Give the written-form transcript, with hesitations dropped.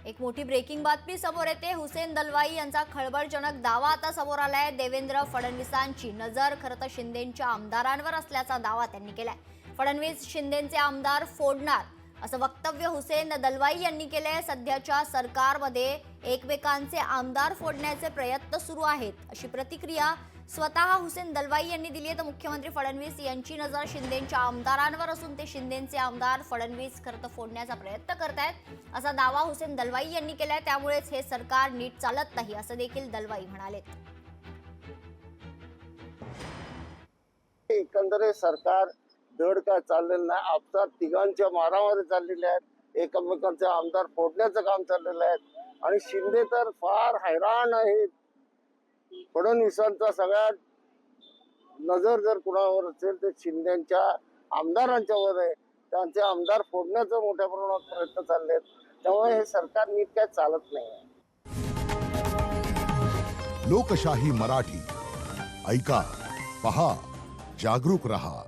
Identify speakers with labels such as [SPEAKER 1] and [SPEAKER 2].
[SPEAKER 1] एक मोठी ब्रेकिंग बातमी समोर येते। हुसेन दलवाई यांचा खळबळजनक दावा आता समोर आलाय। देवेंद्र फडणवीसांची नजर खरं तर शिंदेंच्या आमदारांवर असल्याचा दावा त्यांनी केलाय। फडणवीस शिंदेंचे आमदार फोडणार असं वक्तव्य हुसेन दलवाई यांनी केलंय। सध्याच्या सरकारमध्ये एकमेकांचे आमदार फोडण्याचे प्रयत्न सुरू आहेत अशी प्रतिक्रिया स्वतः हुसेन दलवाई यांनी दिली आहे। तर मुख्यमंत्री फडणवीस यांची नजर शिंदेंच्या आमदारांवर असून ते शिंदेंचे आमदार फडणवीस खरं तर फोडण्याचा प्रयत्न करतायत असा दावा हुसेन दलवाई यांनी केलाय। त्यामुळेच हे सरकार नीट चालत नाही असं देखील दलवाई म्हणाले।
[SPEAKER 2] एकंदरीत सरकार धड काय चाललेलं नाही। आपसात तिघांच्या मारामारी चाललेले आहेत, एकमेकांचे आमदार फोडण्याचं काम चाललेलं आहे आणि शिंदे तर फार हैराण आहेत। फडणवीसांचा सगळ्यात नजर जर कुणावर असेल तर शिंदेच्या आमदारांच्या वर आहे। त्यांचे आमदार फोडण्याचा मोठ्या प्रमाणात प्रयत्न चालले आहेत। त्यामुळे हे सरकार नीट काय चालत नाही।
[SPEAKER 3] लोकशाही मराठी ऐका, पहा, जागरूक रहा।